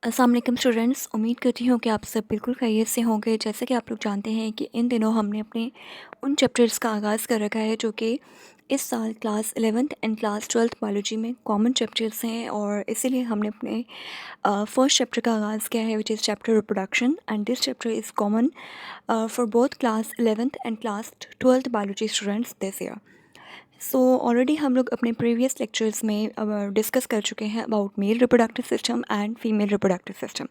अस्सलाम वालेकुम स्टूडेंट्स, उम्मीद करती हूँ कि आप सब बिल्कुल खैरियत से होंगे। जैसे कि आप लोग जानते हैं कि इन दिनों हमने अपने उन चैप्टर्स का आगाज़ कर रखा है जो कि इस साल class 11th and class 12th biology में कॉमन चैप्टर्स हैं, और इसीलिए हमने अपने फर्स्ट चैप्टर का आगाज़ किया है, which is chapter reproduction, and this chapter is common for both class 11th and class 12th biology students this year. So already हम लोग अपने प्रीवियस लेक्चर्स में डिस्कस कर चुके हैं about male reproductive system and female reproductive system.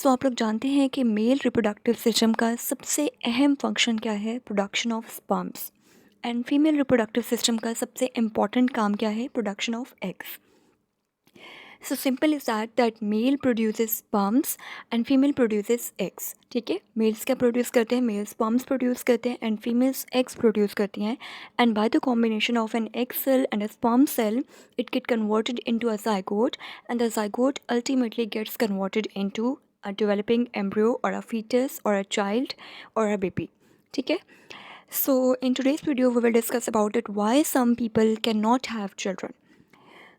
So आप लोग जानते हैं कि मेल रिप्रोडक्टिव सिस्टम का सबसे अहम फंक्शन क्या है, production of sperms, and female reproductive system का सबसे इम्पॉर्टेंट काम क्या है, production of eggs. So simple is that male produces sperms and female produces eggs. ठीक है, मेल्स क्या प्रोड्यूस करते हैं, मेल स्पर्म्स प्रोड्यूस करते हैं एंड फीमेल्स एग्स प्रोड्यूस करती हैं, and by the combination of an egg cell and a sperm cell it get converted into a zygote, and the zygote ultimately gets converted into a developing embryo or a fetus or a child or a baby. ठीक है, so in today's video we will discuss about it why some people cannot have children.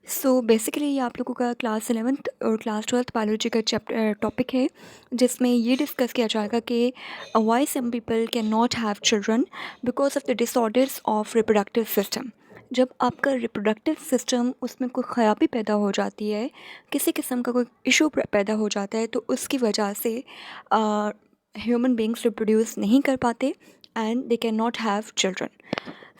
So basically ये आप लोगों का class 11th और class 12th biology का chapter topic है, जिसमें ये डिस्कस किया जाएगा कि why some people can not have children because of the disorders of reproductive system. जब आपका रिप्रोडक्टिव सिस्टम उसमें कोई ख़राबी पैदा हो जाती है, किसी किस्म का कोई इशू पैदा हो जाता है, तो उसकी वजह से ह्यूमन बींग्स रिप्रोड्यूस नहीं कर पाते and they can not have children.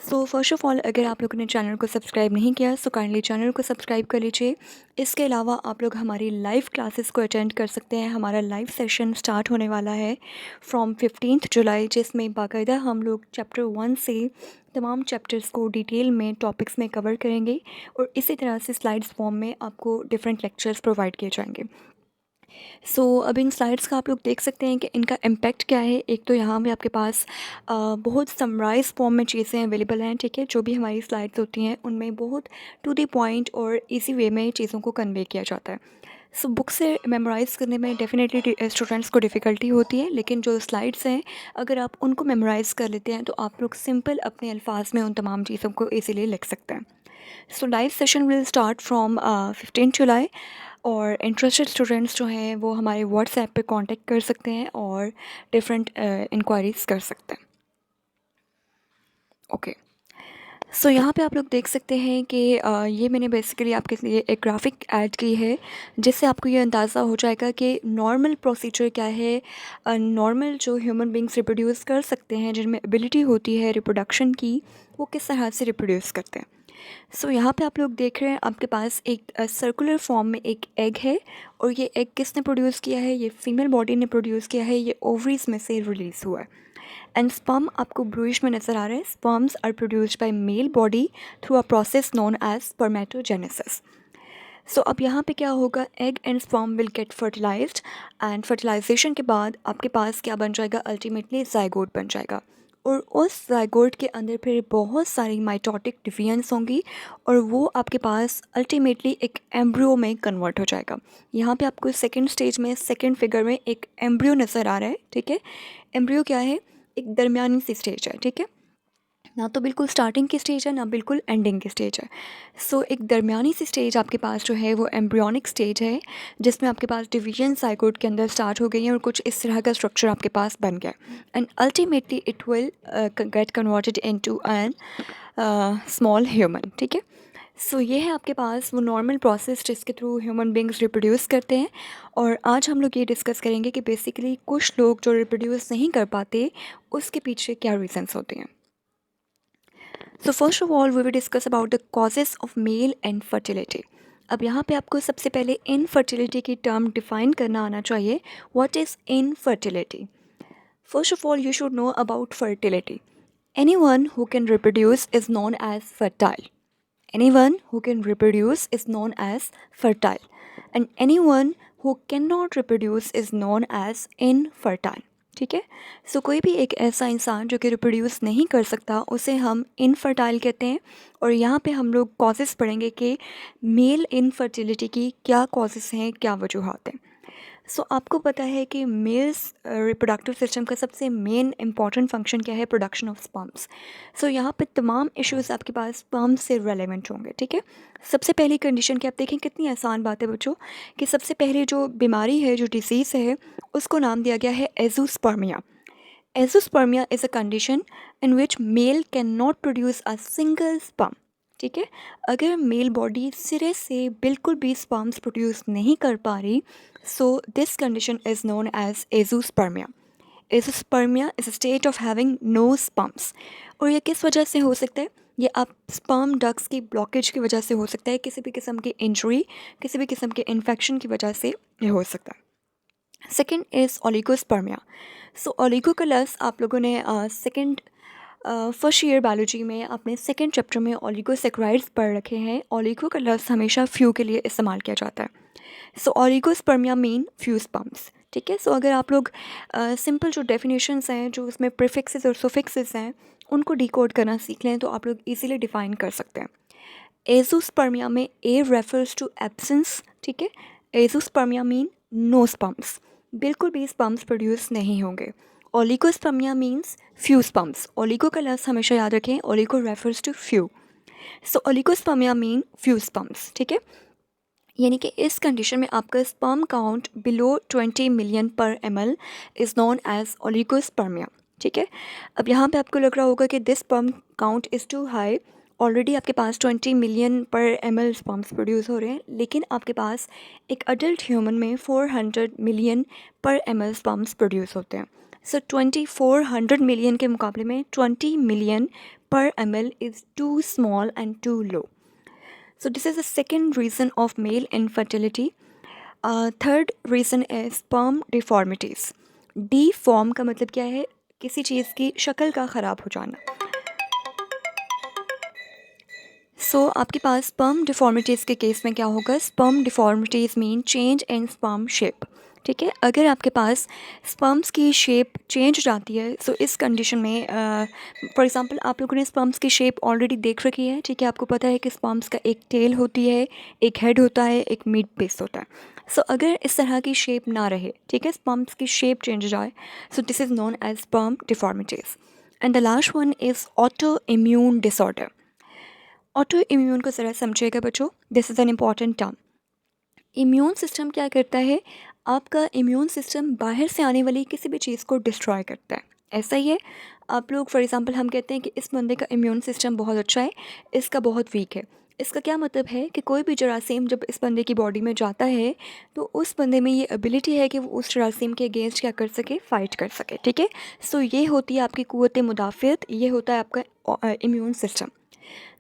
So first of all, अगर आप लोगों ने चैनल को सब्सक्राइब नहीं किया सो काइंडली चैनल को सब्सक्राइब कर लीजिए। इसके अलावा आप लोग हमारी लाइव क्लासेस को अटेंड कर सकते हैं। हमारा लाइव सेशन स्टार्ट होने वाला है फ्रॉम 15 जुलाई, जिसमें बाकायदा हम लोग चैप्टर 1 से तमाम चैप्टर्स को डिटेल में टॉपिक्स में कवर करेंगे, और इसी तरह से स्लाइड्स फॉर्म में आपको डिफरेंट लेक्चर्स प्रोवाइड किए जाएंगे। सो अब इन स्लाइड्स का आप लोग देख सकते हैं कि इनका इम्पैक्ट क्या है। एक तो यहाँ पे आपके पास बहुत समराइज फॉर्म में चीज़ें अवेलेबल हैं। ठीक है, जो भी हमारी स्लाइड्स होती हैं उनमें बहुत टू द पॉइंट और इजी वे में चीज़ों को कन्वे किया जाता है। सो बुक से मेमोराइज़ करने में डेफिनेटली स्टूडेंट्स को डिफ़िकल्टी होती है, लेकिन जो स्लाइड्स हैं अगर आप उनको मेमोराइज़ कर लेते हैं तो आप लोग सिंपल अपने अल्फाज में उन तमाम चीज़ों को ईज़िली लिख सकते हैं। सो live session will start from 15 जुलाई, और इंटरेस्टेड स्टूडेंट्स जो हैं वो हमारे व्हाट्सएप पे कांटेक्ट कर सकते हैं और डिफरेंट इंक्वायरीज़ कर सकते हैं। ओके, सो यहाँ पे आप लोग देख सकते हैं कि ये मैंने बेसिकली आपके लिए एक ग्राफिक ऐड की है, जिससे आपको ये अंदाज़ा हो जाएगा कि नॉर्मल प्रोसीजर क्या है। नॉर्मल जो ह्यूमन बींग्स रिप्रोड्यूस कर सकते हैं, जिनमें एबिलिटी होती है रिप्रोडक्शन की, वो किस तरह से रिप्रोड्यूस करते हैं। सो यहाँ पे आप लोग देख रहे हैं आपके पास एक सर्कुलर फॉर्म में एक एग है, और ये एग किसने प्रोड्यूस किया है, ये फीमेल बॉडी ने प्रोड्यूस किया है, ये ओवरीज में से रिलीज़ हुआ है। एंड स्पर्म आपको ब्लूइश में नज़र आ रहा है। Sperms are produced by male body through a process known as spermatogenesis. So अब यहाँ पे क्या होगा, egg and sperm will get fertilized, and fertilization के बाद आपके पास क्या बन जाएगा, अल्टीमेटली जाइगोट बन जाएगा, और उस जाइगोट के अंदर फिर बहुत सारी माइटोटिक डिवीजन्स होंगी, और वो आपके पास अल्टीमेटली एक एम्ब्रियो में कन्वर्ट हो जाएगा। यहाँ पे आपको सेकंड स्टेज में सेकंड फिगर में एक एम्ब्रियो नज़र आ रहा है। ठीक है, एम्ब्रियो क्या है, एक दरमियानी सी स्टेज है। ठीक है, ना तो बिल्कुल स्टार्टिंग की स्टेज है, ना बिल्कुल एंडिंग की स्टेज है। सो एक दरमियानी सी स्टेज आपके पास जो है वो एम्ब्रियोनिक स्टेज है, जिसमें आपके पास डिवीजन जाइगोट के अंदर स्टार्ट हो गई हैं और कुछ इस तरह का स्ट्रक्चर आपके पास बन गया, and ultimately it will get converted into an small human. ठीक है, सो ये है आपके पास वो नॉर्मल प्रोसेस जिसके थ्रू ह्यूमन बींग्स रिप्रोड्यूस करते हैं। और आज हम लोग ये डिस्कस करेंगे कि बेसिकली कुछ लोग जो रिप्रोड्यूस नहीं कर पाते, उसके पीछे क्या रीजंस होते हैं। So first of all we will discuss about the causes of male infertility. अब यहाँ पे आपको सबसे पहले इनफर्टिलिटी की टर्म डिफाइन करना आना चाहिए। What is infertility? First of all you should know about fertility. Anyone who can reproduce is known as fertile. Anyone who can reproduce is known as fertile, and anyone who cannot reproduce is known as infertile. ठीक है, सो कोई भी एक ऐसा इंसान जो कि reproduce नहीं कर सकता उसे हम इनफर्टाइल कहते हैं। और यहाँ पे हम लोग कॉजेज़ पढ़ेंगे कि मेल इनफर्टिलिटी की क्या कॉजेज़ हैं, क्या वजूहत हैं। सो आपको पता है कि मेल्स रिप्रोडक्टिव सिस्टम का सबसे मेन इंपॉर्टेंट फंक्शन क्या है? Production of sperms. सो यहाँ पे तमाम इश्यूज़ आपके पास स्पर्म से रेलेवेंट होंगे, ठीक है। सबसे पहली कंडीशन कि आप देखें कितनी आसान बात है बच्चों, कि सबसे पहले जो बीमारी है, जो डिसीज़ है, उसको नाम दिया गया है azoospermia. Azoospermia is a condition in which mail can not produce a single sperm, ठीक है। अगर मेल बॉडी सिरे से बिल्कुल भी स्पर्म्स प्रोड्यूस नहीं कर पा रही, so this condition is known as azoospermia. Azoospermia is a state of having no sperms. और ये किस वजह से हो सकता है? ये आप स्पर्म डक्ट्स की ब्लॉकेज की वजह से हो सकता है, किसी भी किस्म की इंजरी, किसी भी किस्म के इन्फेक्शन की वजह से ये हो सकता है। Second is oligospermia. सो ओलिगोकलस आप लोगों ने फर्स्ट ईयर बायोलॉजी में अपने सेकेंड चैप्टर में ओलिगोसेक्राइड्स पढ़ रखे हैं। ओलिगोकलस हमेशा फ्यू के लिए इस्तेमाल किया जाता है। सो ओलिगोस्पर्मिया मीन फ्यू स्पर्म्स, ठीक है। सो अगर आप लोग सिंपल जो डेफिनेशंस हैं, जो उसमें प्रीफिक्सेस और सुफिक्सेस हैं, उनको डिकोड करना सीख लें तो आप लोग इजीली डिफाइन कर सकते हैं। एजोस्पर्मिया में ए रेफर्स टू एब्सेंस, ठीक है। एजोस्पर्मिया मीन नो स्पर्म्स, बिल्कुल भी स्पर्म्स प्रोड्यूस नहीं होंगे। Oligospermia means few sperms. Oligo का लफ्ज़ हमेशा याद रखें, oligo refers to few. So oligospermia mean few sperms, ठीक है। यानी कि इस कंडीशन में आपका sperm count below 20 million per ml is known as oligospermia, ठीक है। अब यहाँ पे आपको लग रहा होगा कि this sperm count is too high, already आपके पास 20 million per ml sperms produce हो रहे हैं, लेकिन आपके पास एक अडल्ट ह्यूमन में 400 million per ml sperms produce होते हैं। सो 2400 मिलियन के मुकाबले में 20 million per ml is too small and too low. So this is the second reason of male infertility. Third reason is sperm deformities. Deform का मतलब क्या है? किसी चीज़ की शक्ल का ख़राब हो जाना। सो आपके पास स्पर्म डिफॉर्मिटीज़ के केस में क्या होगा? Sperm deformities mean change in sperm shape, ठीक है। अगर आपके पास स्पर्म्स की शेप चेंज हो जाती है, सो इस कंडीशन में फॉर एग्जांपल आप लोगों ने स्पर्म्स की शेप ऑलरेडी देख रखी है, ठीक है। आपको पता है कि स्पर्म्स का एक टेल होती है, एक हेड होता है, एक मिड बेस होता है। सो अगर इस तरह की शेप ना रहे, ठीक है, स्पर्म्स की शेप चेंज हो जाए, so this is known as sperm deformities. And the last one is auto immune disorder. Auto immune को ज़रा समझिएगा बच्चों, this is an important term. Immune system क्या करता है? आपका इम्यून सिस्टम बाहर से आने वाली किसी भी चीज़ को डिस्ट्रॉय करता है। ऐसा ही है, आप लोग फॉर एग्जांपल हम कहते हैं कि इस बंदे का इम्यून सिस्टम बहुत अच्छा है, इसका बहुत वीक है। इसका क्या मतलब है कि कोई भी जरासीम जब इस बंदे की बॉडी में जाता है, तो उस बंदे में ये एबिलिटी है कि वो उस जरासीम के अगेंस्ट क्या कर सके? फ़ाइट कर सके, ठीक है। सो ये होती है आपकी क़ुव्वत मुदाफ़ियत, ये होता है आपका इम्यून सिस्टम।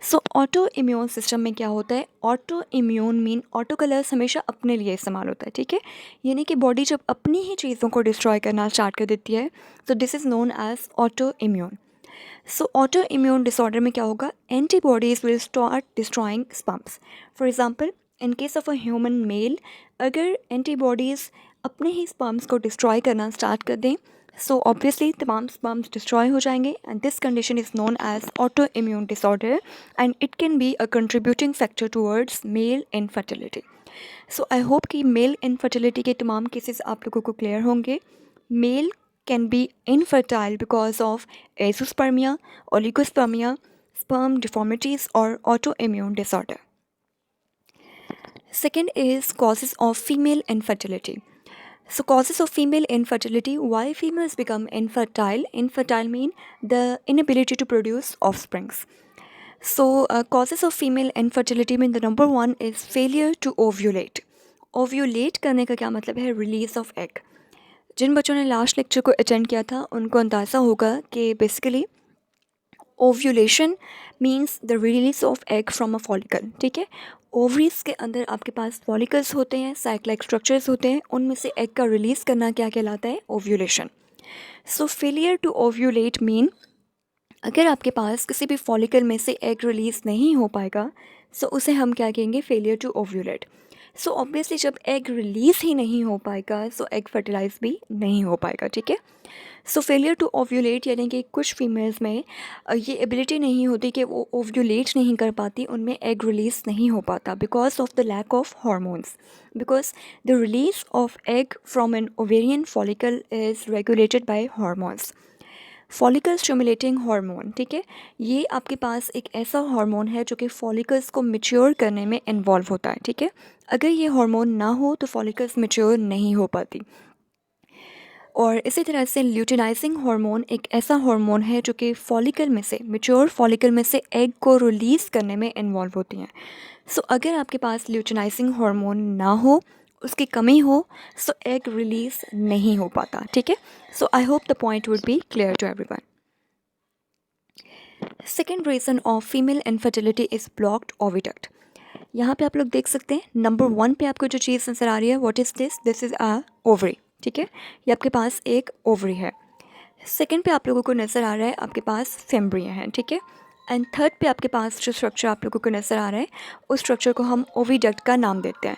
सो ऑटो इम्यून सिस्टम में क्या होता है? ऑटो इम्यून मीन ऑटो का लफ्ज़ हमेशा अपने लिए इस्तेमाल होता है, ठीक है। यानी कि बॉडी जब अपनी ही चीज़ों को डिस्ट्रॉय करना स्टार्ट कर देती है, तो this is known as auto immune. So auto immune disorder में क्या होगा? Antibodies will start destroying sperms. For example in case of a human male, अगर एंटीबॉडीज़ अपने ही स्पर्म्स को डिस्ट्रॉय करना स्टार्ट कर दें, सो ऑब्वियसली तमाम स्पर्म्स डिस्ट्रॉय हो जाएंगे, and this condition is known as auto immune disorder, and it can be a contributing factor towards male infertility. So I hope कि मेल इनफर्टिलिटी के तमाम केसेस आप लोगों को क्लियर होंगे। Male can be infertile because of azoospermia, oligospermia, sperm deformities, or autoimmune disorder. Second is causes of female infertility. So causes of female infertility, why females become infertile? Infertile mean the inability to produce offsprings. So causes of female infertility mean the number one is failure to ovulate. Ovulate करने का क्या मतलब है? Release of egg. जिन बच्चों ने last lecture को attend किया था उनको अंदाज़ा होगा कि basically ovulation means the release of egg from a follicle, ठीक है। ओवरीज के अंदर आपके पास फॉलिकल्स होते हैं, साइक्लाइक स्ट्रक्चर्स होते हैं, उनमें से एग का रिलीज़ करना क्या कहलाता है? Ovulation. So failure to ovulate mean अगर आपके पास किसी भी फॉलिकल में से एग रिलीज़ नहीं हो पाएगा, सो उसे हम क्या कहेंगे? Failure to ovulate. So obviously जब एग रिलीज़ ही नहीं हो पाएगा सो एग फर्टिलाइज भी नहीं हो पाएगा, ठीक है। सो फेलियर टू ओव्यूलेट यानी कि कुछ फीमेल्स में ये एबिलिटी नहीं होती कि वो ओव्यूलेट नहीं कर पाती, उनमें एग रिलीज़ नहीं हो पाता because of the lack of hormones, because the release of egg from an ovarian follicle is regulated by hormones. Follicle stimulating hormone, ठीक है, ये आपके पास एक ऐसा हार्मोन है जो कि फॉलिकल्स को मैच्योर करने में इन्वॉल्व होता है, ठीक है। अगर ये हार्मोन ना हो तो फॉलिकल्स मैच्योर नहीं हो पाती। और इसी तरह से ल्यूटिनाइजिंग हार्मोन एक ऐसा हार्मोन है जो कि फॉलिकल में से, मैच्योर फॉलिकल में से एग को रिलीज़ करने में इन्वॉल्व होती हैं। सो अगर आपके पास ल्यूटिनाइजिंग हार्मोन ना हो, उसकी कमी हो, सो एग रिलीज़ नहीं हो पाता, ठीक है। So I hope the point would be clear to everyone. Second reason of female infertility is blocked oviduct. यहाँ पे आप लोग देख सकते हैं नंबर 1 पे आपको जो चीज़ नज़र आ रही है, what is this? This is a ovary, ठीक है, ये आपके पास एक ओवरी है। सेकंड पे आप लोगों को नज़र आ रहा है आपके पास फेम्ब्रिया है, ठीक है। एंड थर्ड पे आपके पास जो स्ट्रक्चर आप लोगों को नज़र आ रहा है उस स्ट्रक्चर को हम ओविडक्ट का नाम देते हैं।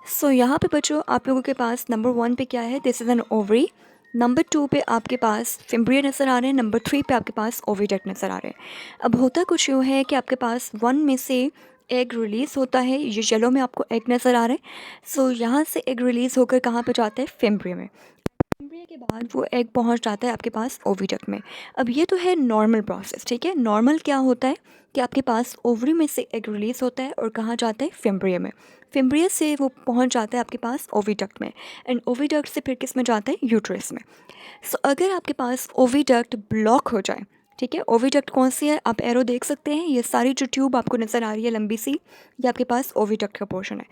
सो यहाँ पे बच्चों आप लोगों के पास नंबर 1 पे क्या है? This is N ovary. Number 2 पे आपके पास फेम्ब्रिया नज़र आ रहे हैं। नंबर 3 पे आपके पास ओविडक्ट नज़र आ रहे हैं। अब होता कुछ यूँ है कि आपके पास 1 में से एग रिलीज़ होता है, ये येलो में आपको एग नज़र आ रहा है। सो यहाँ से एग रिलीज़ होकर कहाँ पे जाता है? फेम्ब्रिया में। फेम्ब्रिया के बाद वो एग पहुंच जाता है आपके पास ओविडक्ट में। अब ये तो है नॉर्मल प्रोसेस, ठीक है। नॉर्मल क्या होता है कि आपके पास ओवरी में से एग रिलीज़ होता है और कहाँ जाता है? फेम्ब्रिया में। फेम्ब्रिया से वो पहुंच जाता है आपके पास ओविडक्ट में, एंड ओविडक्ट से फिर किस में जाता है? यूट्रस में। सो अगर आपके पास ओविडक्ट ब्लॉक हो जाए, ठीक है, ओविडक्ट कौन सी है? आप एरो देख सकते हैं, ये सारी जो ट्यूब आपको नज़र आ रही है लंबी सी, ये आपके पास ओविडक्ट का पोर्शन है।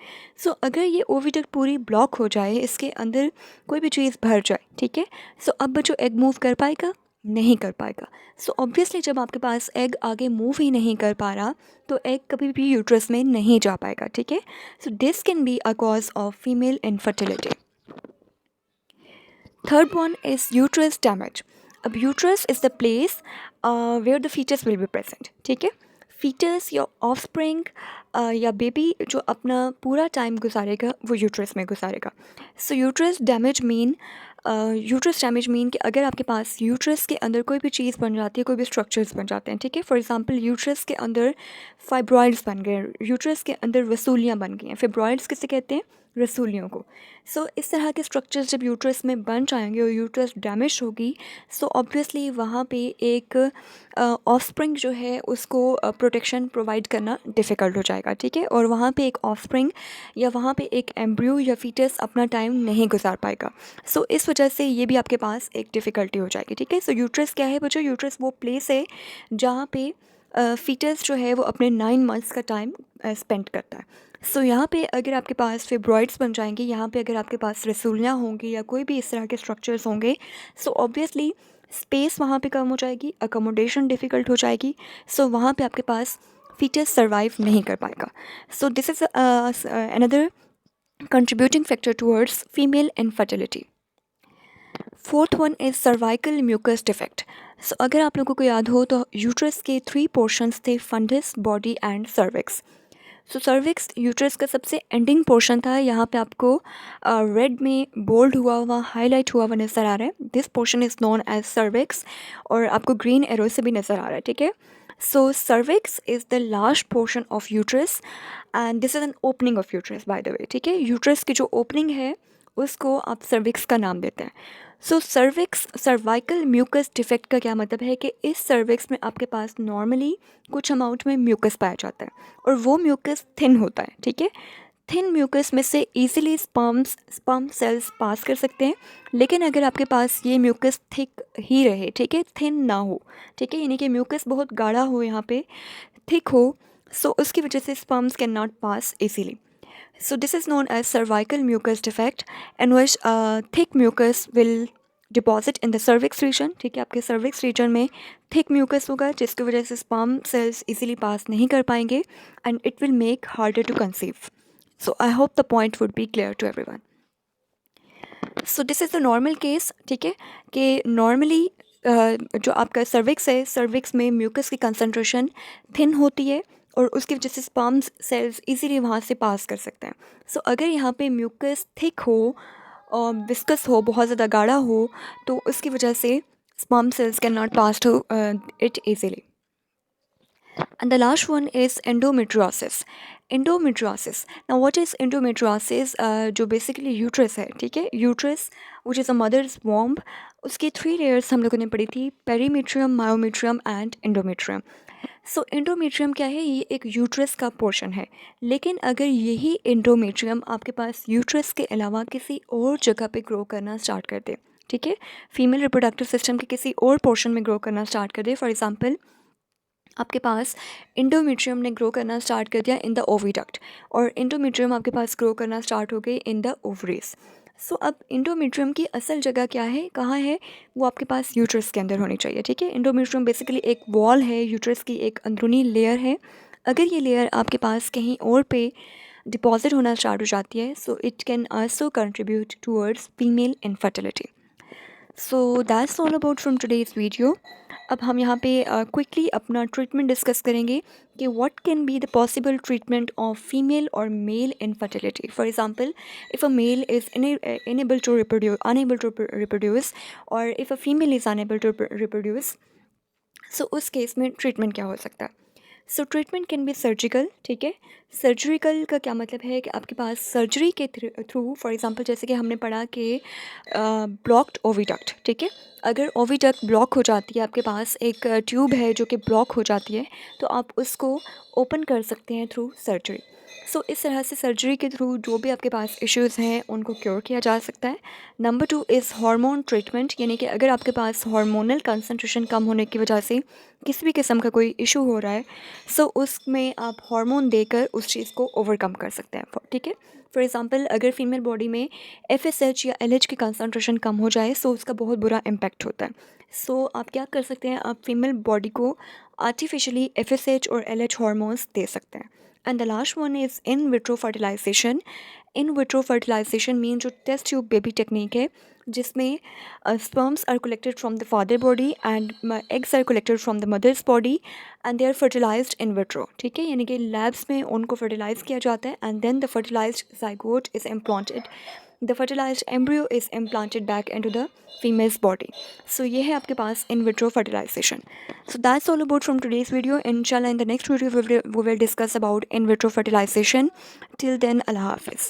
सो अगर ये ओविडक्ट पूरी ब्लॉक हो जाए, इसके अंदर कोई भी चीज़ भर जाए, ठीक है, सो अब बच्चों एग मूव कर पाएगा? नहीं कर पाएगा। सो ऑब्वियसली जब आपके पास एग आगे मूव ही नहीं कर पा रहा तो एग कभी भी यूट्रस में नहीं जा पाएगा, ठीक है। So this can be a cause of female infertility. Third one is uterus damage. अब uterus is the place where the fetus will be present, ठीक है। fetus या offspring या बेबी जो अपना पूरा टाइम गुजारेगा वो यूट्रस में गुजारेगा। सो यूट्रस डैमेज मीन कि अगर आपके पास यूट्रस के अंदर कोई भी चीज़ बन जाती है, कोई भी स्ट्रक्चर्स बन जाते हैं, ठीक है। फॉर एग्जांपल यूट्रस के अंदर फाइब्रॉइड्स बन गए, यूट्रस के अंदर रसूलियाँ बन गई हैं। फाइब्रॉइड्स किसे कहते हैं? रसूलियों को। सो इस तरह के स्ट्रक्चर्स जब यूट्रस में बन जाएंगे और यूट्रस डैमेज होगी, सो ऑब्वियसली वहाँ पे एक ऑफस्प्रिंग जो है उसको प्रोटेक्शन प्रोवाइड करना डिफ़िकल्ट हो जाएगा, ठीक है। और वहाँ पे एक ऑफस्प्रिंग या वहाँ पे एक एम्ब्रियो या फीटस अपना टाइम नहीं गुजार पाएगा। सो इस वजह से ये भी आपके पास एक डिफ़िकल्टी हो जाएगी, ठीक है। सो यूट्रस क्या है बच्चों? यूट्रस वो प्लेस है जहाँ पे फीटस जो है वो अपने 9 मंथ्स का टाइम स्पेंड करता है। सो यहाँ पे अगर आपके पास फिब्रॉइड्स बन जाएंगे, यहाँ पे अगर आपके पास रसूलियाँ होंगी या कोई भी इस तरह के स्ट्रक्चर्स होंगे, सो ऑब्वियसली स्पेस वहाँ पे कम हो जाएगी, अकोमोडेशन डिफ़िकल्ट हो जाएगी। सो वहाँ पे आपके पास फीटस सर्वाइव नहीं कर पाएगा। So this is another contributing factor towards female infertility. Fourth one is cervical mucus defect. So अगर आप लोगों को याद हो तो यूट्रस के 3 पोर्शंस थे, fundus, body and cervix. So cervix uterus का सबसे एंडिंग पोर्शन था। यहाँ पे आपको रेड में बोल्ड हुआ हुआ हाईलाइट हुआ हुआ नज़र आ रहा है, this portion is known as cervix, और आपको ग्रीन एरो से भी नज़र आ रहा है, ठीक है। So cervix is the last portion of uterus and this is an opening of uterus by the way, ठीक है। यूट्रस की जो ओपनिंग है उसको आप सर्विक्स का नाम देते हैं। सो सर्विक्स सर्वाइकल म्यूकस डिफेक्ट का क्या मतलब है कि इस सर्विक्स में आपके पास नॉर्मली कुछ अमाउंट में म्यूकस पाया जाता है और वो म्यूकस थिन होता है, ठीक है। थिन म्यूकस में से इजीली स्पर्म सेल्स पास कर सकते हैं, लेकिन अगर आपके पास ये म्यूकस थिक ही रहे, ठीक है, थिन ना हो, ठीक है, यानी कि म्यूकस बहुत गाढ़ा हो, यहाँ पे थिक हो, सो उसकी वजह से sperms can not pass easily. So this is known as cervical mucus defect, in which thick mucus will deposit in the cervix region, ठीक है। आपके cervix region में thick mucus होगा जिसकी वजह से sperm cells easily pass नहीं कर पाएंगे and it will make harder to conceive. So I hope the point would be clear to everyone. So this is the normal case, ठीक है, कि normally जो आपका सर्विक्स है, सर्विक्स में म्यूकस की कंसनट्रेशन थिन होती है और उसकी वजह से स्पर्म सेल्स इजीली वहाँ से पास कर सकते हैं। सो अगर यहाँ पे म्यूकस थिक हो और विस्कस हो, बहुत ज़्यादा गाढ़ा हो, तो उसकी वजह से sperm cells cannot pass to it easily. And the last one is endometriosis. Endometriosis. Now, what is endometriosis? जो basically uterus है, ठीक है, uterus which is a mother's womb. उसकी 3 layers हम लोगों ने पढ़ी थी, perimetrium, myometrium and endometrium. So endometrium क्या है? ये एक यूट्रस का पोर्शन है, लेकिन अगर यही एंडोमेट्रियम आपके पास यूट्रस के अलावा किसी और जगह पे ग्रो करना स्टार्ट कर दे, ठीक है, फीमेल रिप्रोडक्टिव सिस्टम के किसी और पोर्शन में ग्रो करना स्टार्ट कर दे, फॉर एग्जांपल आपके पास एंडोमेट्रियम ने ग्रो करना स्टार्ट कर दिया इन द ओविडक्ट, और एंडोमेट्रियम आपके पास ग्रो करना स्टार्ट हो गई इन द ओवरीज। सो अब एंडोमेट्रियम की असल जगह क्या है, कहाँ है? वो आपके पास यूट्रस के अंदर होनी चाहिए, ठीक है। एंडोमेट्रियम बेसिकली एक वॉल है, यूट्रस की एक अंदरूनी लेयर है। अगर ये लेयर आपके पास कहीं और पे डिपॉजिट होना स्टार्ट हो जाती है, so it can also contribute towards female infertility. So that's all about from today's video. अब हम यहाँ पे क्विकली अपना ट्रीटमेंट डिस्कस करेंगे कि what can be the possible treatment of female और male infertility. For example, if a male is unable to reproduce और if a female is unable to reproduce, so उस केस में treatment क्या हो सकता है? So treatment can be surgical, ठीक है। सर्जिकल का क्या मतलब है कि आपके पास सर्जरी के थ्रू, फॉर एग्जांपल जैसे कि हमने पढ़ा कि ब्लॉक्ड ओविडक्ट, ठीक है, अगर ओविडक्ट ब्लॉक हो जाती है, आपके पास एक ट्यूब है जो कि ब्लॉक हो जाती है, तो आप उसको ओपन कर सकते हैं थ्रू सर्जरी। सो इस तरह से सर्जरी के थ्रू जो भी आपके पास इश्यूज़ हैं उनको क्योर किया जा सकता है। नंबर 2 इज़ हार्मोन ट्रीटमेंट, यानी कि अगर आपके पास हार्मोनल कंसंट्रेशन कम होने की वजह से किसी भी किस्म का कोई इशू हो रहा है, सो उसमें आप हार्मोन देकर उस चीज़ को ओवरकम कर सकते हैं, ठीक है। फॉर एग्जांपल, अगर फीमेल बॉडी में FSH या LH की कंसंट्रेशन कम हो जाए, सो उसका बहुत बुरा इम्पैक्ट होता है। सो आप क्या कर सकते हैं, आप फीमेल बॉडी को आर्टिफिशियली FSH और LH हार्मोन्स दे सकते हैं। And the last one is in vitro fertilisation. In vitro fertilisation mean जो टेस्ट ट्यूब बेबी टेक्निक है, जिसमें sperms are collected from the father body and eggs are collected from the mother's body and they are fertilized in vitro, ठीक है, यानी कि labs में उनको fertilise किया जाता है and then the fertilized zygote is implanted, the fertilized embryo is implanted back into the female's body. So ये है आपके पास in vitro fertilization. So that's all about from today's video. Inshallah in the next video we will discuss about in vitro fertilization. Till then, Allah Hafiz.